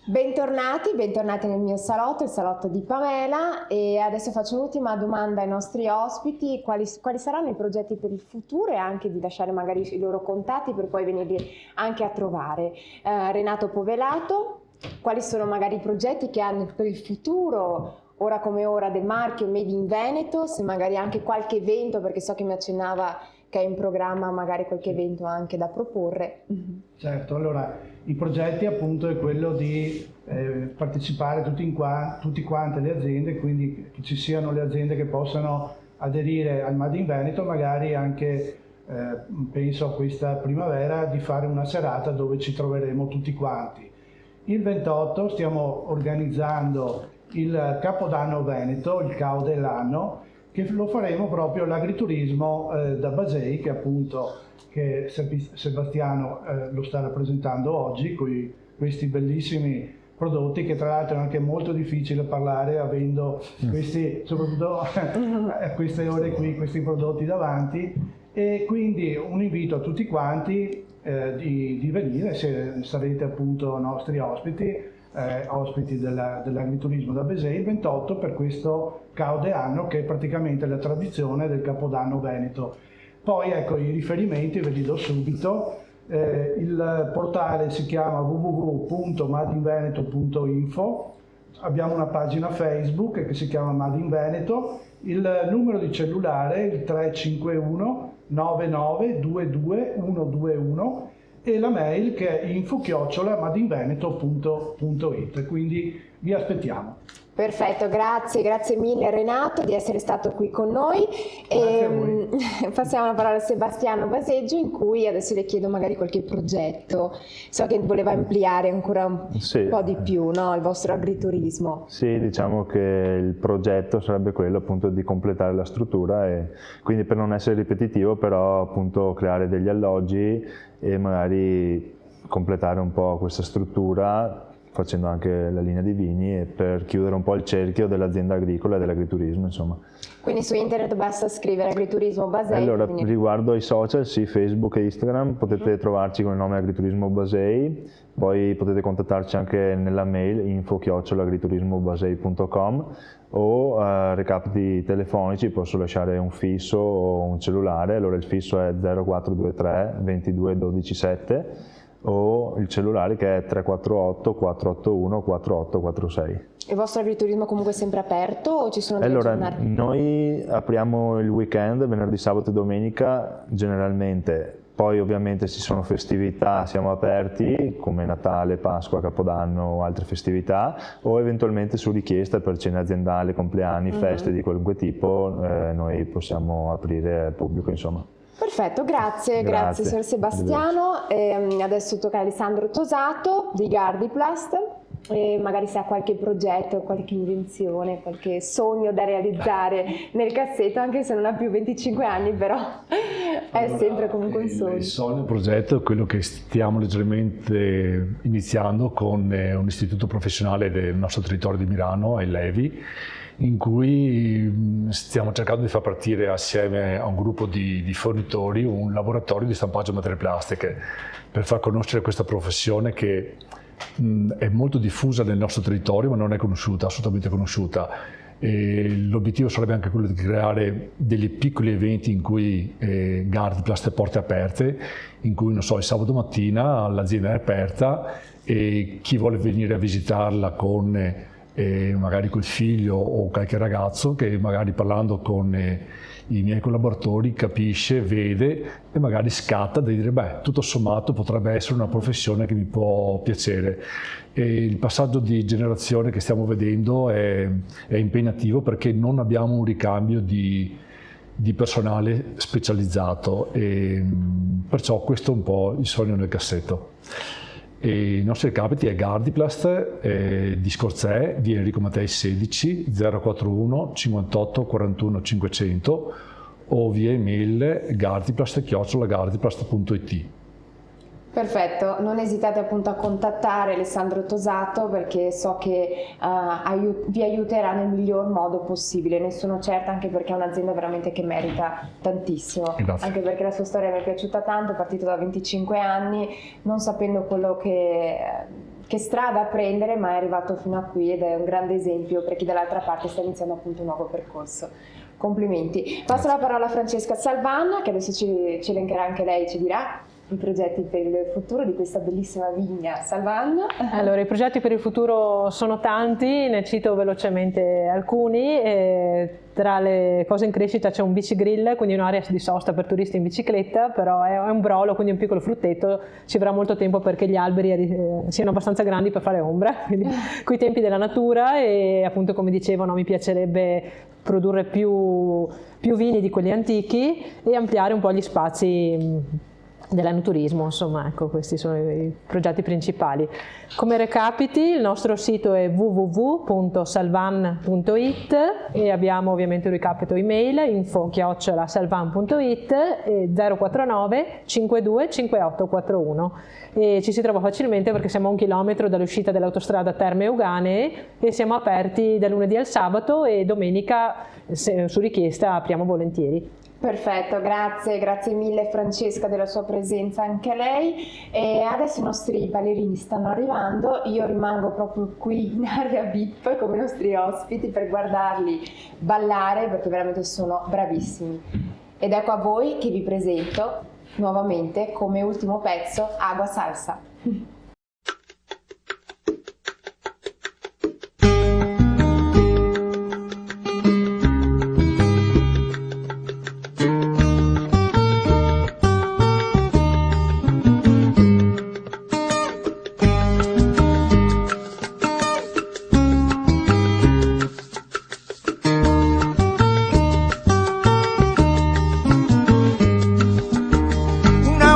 Bentornati, bentornati nel mio salotto, il salotto di Pamela, e adesso faccio un'ultima domanda ai nostri ospiti: quali saranno i progetti per il futuro, e anche di lasciare magari i loro contatti per poi venirli anche a trovare. Renato Povelato, quali sono magari i progetti che hanno per il futuro, ora come ora, del marchio Made in Veneto, se magari anche qualche evento, perché so che mi accennava che è in programma magari qualche evento anche da proporre. Certo, allora i progetti appunto è quello di partecipare tutti quante le aziende, quindi che ci siano le aziende che possano aderire al Made in Veneto, magari anche penso a questa primavera di fare una serata dove ci troveremo tutti quanti. Il 28 stiamo organizzando il Capodanno Veneto, il CAO dell'anno, che lo faremo proprio l'agriturismo da Basei, che appunto Sebastiano lo sta rappresentando oggi, con questi bellissimi prodotti, che tra l'altro è anche molto difficile parlare avendo questi, soprattutto a queste ore qui, questi prodotti davanti. E quindi un invito a tutti quanti di venire, se sarete appunto nostri ospiti, ospiti dell'agriturismo da Basei, il 28, per questo CAO dell'anno, che è praticamente la tradizione del Capodanno Veneto. Poi ecco i riferimenti, ve li do subito. Il portale si chiama www.madeinveneto.info, abbiamo una pagina Facebook che si chiama Made in Veneto, il numero di cellulare il 351 9922 121 e la mail che è info@madeinveneto.it, quindi vi aspettiamo. Perfetto, grazie mille Renato di essere stato qui con noi. Passiamo la parola a Sebastiano Baseggio, in cui adesso le chiedo magari qualche progetto. So che voleva ampliare ancora un po' di più, no, il vostro agriturismo. Sì, diciamo che il progetto sarebbe quello appunto di completare la struttura, e quindi, per non essere ripetitivo, però appunto creare degli alloggi e magari completare un po' questa struttura, facendo anche la linea di vini, e per chiudere un po' il cerchio dell'azienda agricola e dell'agriturismo, insomma. Quindi su internet basta scrivere agriturismo Basei. Allora, riguardo ai social, sì, Facebook e Instagram, potete trovarci con il nome Agriturismo Basei, poi potete contattarci anche nella mail info@agriturismobasei.com, o recapiti telefonici, posso lasciare un fisso o un cellulare. Allora il fisso è 0423 22 12 7, o il cellulare che è 348 481 4846. Il vostro agriturismo comunque è sempre aperto o ci sono delle giornate? Noi apriamo il weekend, venerdì, sabato e domenica generalmente, poi ovviamente ci sono festività, siamo aperti come Natale, Pasqua, Capodanno o altre festività, o eventualmente su richiesta per cene aziendali, compleanni, feste di qualunque tipo, noi possiamo aprire al pubblico, insomma. Perfetto, grazie signor Sebastiano. Adesso tocca a Alessandro Tosato di Gardiplast, magari se ha qualche progetto, qualche invenzione, qualche sogno da realizzare nel cassetto, anche se non ha più 25 anni, però è sempre comunque un sogno. Il progetto è quello che stiamo leggermente iniziando con un istituto professionale del nostro territorio di Milano, il Levi, in cui stiamo cercando di far partire assieme a un gruppo di fornitori un laboratorio di stampaggio materie plastiche, per far conoscere questa professione che è molto diffusa nel nostro territorio, ma non è conosciuta, assolutamente conosciuta. L'obiettivo sarebbe anche quello di creare degli piccoli eventi in cui Gardiplast è porte aperte, in cui, non so, il sabato mattina l'azienda è aperta e chi vuole venire a visitarla con magari col figlio o qualche ragazzo, che magari parlando con i miei collaboratori capisce, vede e magari scatta da dire: beh, tutto sommato potrebbe essere una professione che mi può piacere. E il passaggio di generazione che stiamo vedendo è impegnativo, perché non abbiamo un ricambio di personale specializzato, e perciò questo è un po' il sogno nel cassetto. E i nostri recapiti è Gardiplast di Scorzè, via Enrico Mattei 16 041 58 41 500, o via email gardiplast@gardiplast.it. Perfetto, non esitate appunto a contattare Alessandro Tosato, perché so che vi aiuterà nel miglior modo possibile, ne sono certa, anche perché è un'azienda veramente che merita tantissimo. Grazie. Anche perché la sua storia mi è piaciuta tanto, è partito da 25 anni, non sapendo quello che che strada prendere, ma è arrivato fino a qui ed è un grande esempio per chi dall'altra parte sta iniziando appunto un nuovo percorso. Complimenti. Passo la parola a Francesca Salvan, che adesso ci elencherà anche lei, ci dirà i progetti per il futuro di questa bellissima vigna Salvan. Allora, i progetti per il futuro sono tanti, ne cito velocemente alcuni. Tra le cose in crescita c'è un bici grill, quindi un'area di sosta per turisti in bicicletta, però è un brolo, quindi un piccolo frutteto, ci vorrà molto tempo perché gli alberi siano abbastanza grandi per fare ombra, quindi coi tempi della natura, e appunto, come dicevo, mi piacerebbe produrre più vini di quelli antichi e ampliare un po' gli spazi dell'enoturismo, insomma, ecco, questi sono i progetti principali. Come recapiti, il nostro sito è www.salvan.it e abbiamo ovviamente un recapito email info@salvan.it e 049 52 58 41, e ci si trova facilmente perché siamo a 1 chilometro dall'uscita dell'autostrada Terme Euganee e siamo aperti da lunedì al sabato, e domenica su richiesta apriamo volentieri. Perfetto, grazie mille Francesca della sua presenza, anche lei. E adesso i nostri ballerini stanno arrivando, io rimango proprio qui in area VIP come i nostri ospiti per guardarli ballare perché veramente sono bravissimi. Ed ecco a voi che vi presento nuovamente come ultimo pezzo Agua Salsa.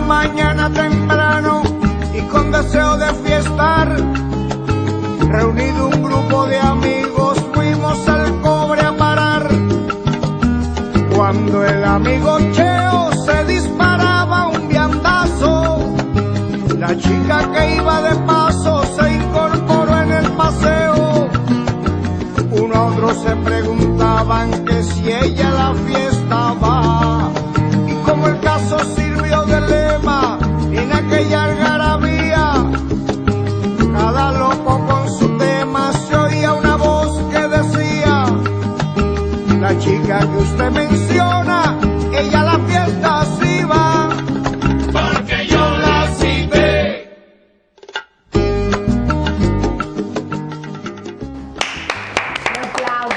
Mañana temprano y con deseo de fiestar, reunido un grupo de amigos, fuimos al Cobre a parar. Cuando el amigo Cheo se disparaba un viandazo, la chica que iba de paso se incorporó en el paseo. Uno a otro se preguntaban que si ella a la fiesta va, y como el caso sirvió de lema en aquella algarabía, cada loco con su tema, se oía una voz que decía: la chica que usted menciona, ella a la fiesta sí va, porque yo la cité. Un applauso.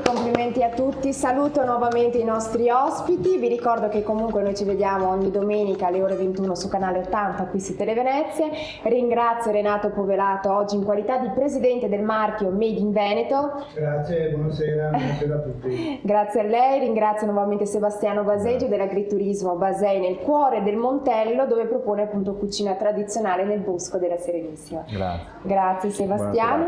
Complimenti a tutti, saluto nuovamente i nostri ospiti, vi ricordo che comunque noi ci vediamo ogni domenica alle ore 21 su canale 80 qui su Televenezie. Ringrazio Renato Poverato oggi in qualità di presidente del marchio Made in Veneto. Grazie, buonasera a tutti. Grazie a lei, ringrazio nuovamente Sebastiano Baseggio dell'Agriturismo Basei nel cuore del Montello, dove propone appunto cucina tradizionale nel Bosco della Serenissima. Grazie Sebastiano.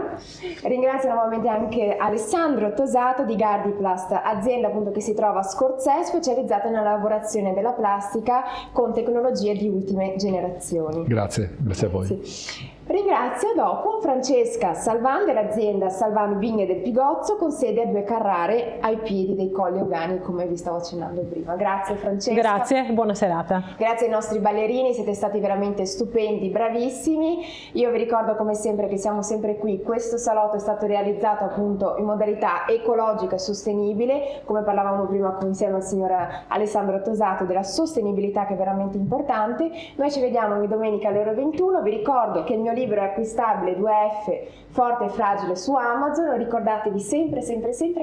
Ringrazio nuovamente anche Alessandro Tosato di Gardiplast, azienda appunto che si trova a Scorzè, specializzata nella lavorazione della plastica con tecnologie di ultime generazioni. Grazie a voi. Sì. Ringrazio dopo Francesca Salvan dell'azienda Salvan Vigne del Pigozzo, con sede a 2 Carrare ai piedi dei Colli Euganei, come vi stavo accennando prima. Grazie Francesca. Grazie, buona serata. Grazie ai nostri ballerini, siete stati veramente stupendi, bravissimi. Io vi ricordo come sempre che siamo sempre qui. Questo salotto è stato realizzato appunto in modalità ecologica e sostenibile, come parlavamo prima insieme al signor Alessandro Tosato della sostenibilità, che è veramente importante. Noi ci vediamo ogni domenica alle ore 21. Vi ricordo che il mio libro è acquistabile 2F Forte e Fragile su Amazon. Ricordatevi sempre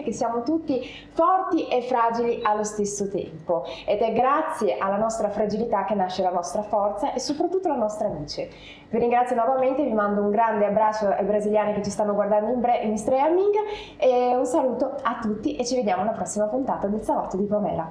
che siamo tutti forti e fragili allo stesso tempo, ed è grazie alla nostra fragilità che nasce la nostra forza e soprattutto la nostra luce. Vi ringrazio nuovamente, vi mando un grande abbraccio ai brasiliani che ci stanno guardando in streaming e un saluto a tutti, e ci vediamo alla prossima puntata del Salotto di Pamela.